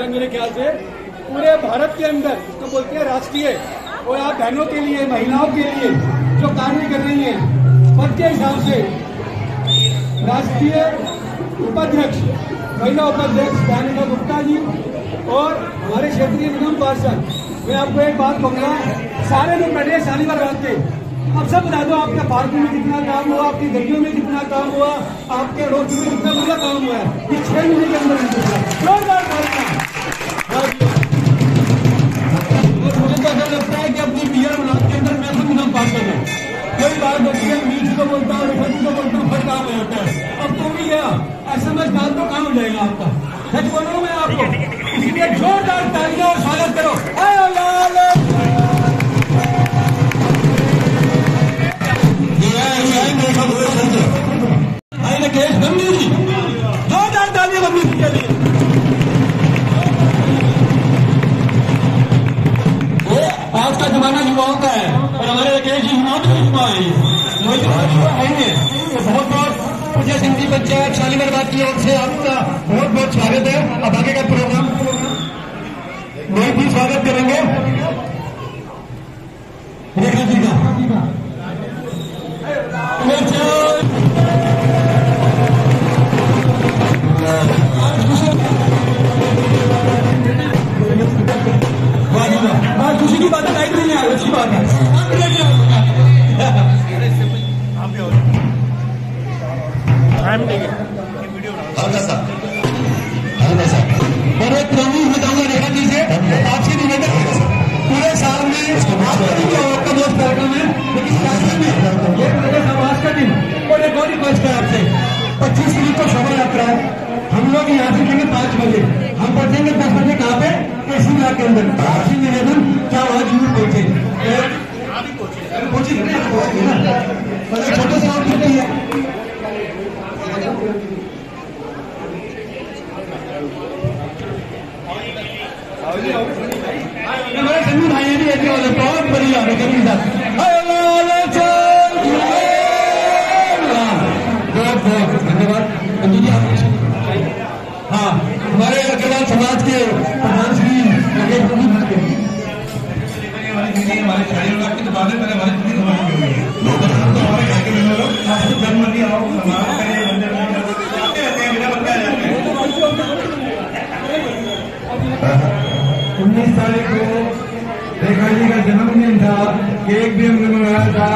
मेरे ख्याल से पूरे भारत के अंदर तो बोलते हैं राष्ट्रीय और आप बहनों के लिए महिलाओं के लिए जो कार्य कर रही हैं पद के हिसाब से राष्ट्रीय उपाध्यक्ष महिला उपाध्यक्ष दानिका गुप्ता जी और हमारे क्षेत्रीय निगम पार्षद, मैं आपको एक बात कहूँगा, सारे लोग बैठे शालीमार बात के, अब सब बता दो आपका पार्कों में कितना काम हुआ, आपकी गलियों में कितना काम हुआ, आपके रोड में कितना बड़ा काम हुआ है ये 6 महीने के अंदर जोरदार कार्यक्रम। मुझे तो ऐसा लगता है कि अपनी पीआर ब्लॉक के अंदर मैं खुद नाम पास कर रहा हूँ। कोई बात होती है, मीठ को बोलता हूँ, रेखा को बोलता हूँ, हर काम हो जाता है। अब तो भी गया SMS डाल दो, काम हो जाएगा आपका। सच बोल रहा हूँ मैं आपको, इसलिए जोरदार तालियां और स्वागत करो। जोरदार तालियां बंदी के लिए। आज का जमाना युवाओं का है और हमारे राकेश जी युवा है। बहुत बहुत पूजा सिंधी पंचायत शालीमार बाग की ओर से आपका बहुत बहुत स्वागत है। अब आगे का प्रोग्राम मैं भी स्वागत करेंगे रेखा जी का। खुशी की बात लाइट नहीं है, अच्छी बात है। और एक प्रॉमिस बताऊंगा रेखा जी से, आपसे निवेदन, पूरे साल में आपका दोस्त कार्यक्रम है, लेकिन कार्यक्रम में ये समाज का दिन और एक और रिक्वेस्ट है आपसे, 25 तारीख को शोभा यात्रा है। हम लोग यहाँ से जाएंगे 5 बजे, हम पहुंचेंगे 10 बजे कहाँ पे, एसी ब्लॉक के अंदर। आपसे निवेदन क्या वहाँ जरूर पहुंचे, छोटे से और छोटे है। हमारे सभी भाइयों भी ऐसे वाले बहुत बढ़िया है, कभी साथ बहुत बहुत धन्यवाद अंजू जी। हाँ, हमारे अग्रवाल समाज के प्रधान श्री हमारे शादी बाग की दुकान है, पहले हमारे हमारे घर के लोग जन्मदिन आओ 19 तारीख को रेखा जी का जन्मदिन था, केक भी हमने मंगाया था,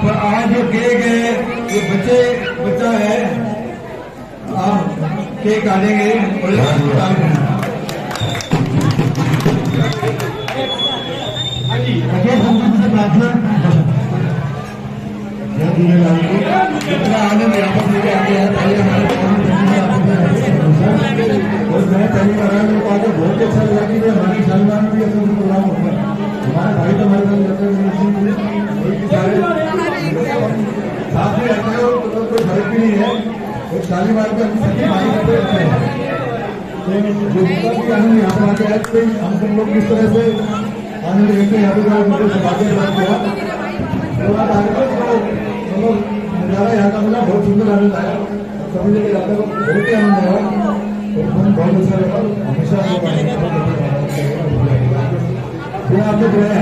पर आज जो केक है ये बच्चा है, आप केक काटेंगे से प्रार्थना। इतना आनंद यहाँ पर लेके आगे है, पहले हमारे और मैं पहली बार मेरे को आगे बहुत अच्छा लगा कि हमारे शालीमार में भी ऐसा प्रोग्राम होता है। हमारे भाई तो हमारे साथ में रहते हो तो कोई फर्क भी नहीं है, और शालीमार में हम सभी भाई रहते हैं। तो हम यहाँ पर आके आए हम सब लोग किस तरह से आनंद लेते हैं, यहाँ पे मुझे सौभाग्य प्राप्त हुआ। तो आप आगे तो नजारा यहाँ का मिला, बहुत सुंदर आनंद आया, सभी जगह जाकर बहुत ही आनंद आया, बहुत अच्छा लगा। हमेशा फिर आपको जो है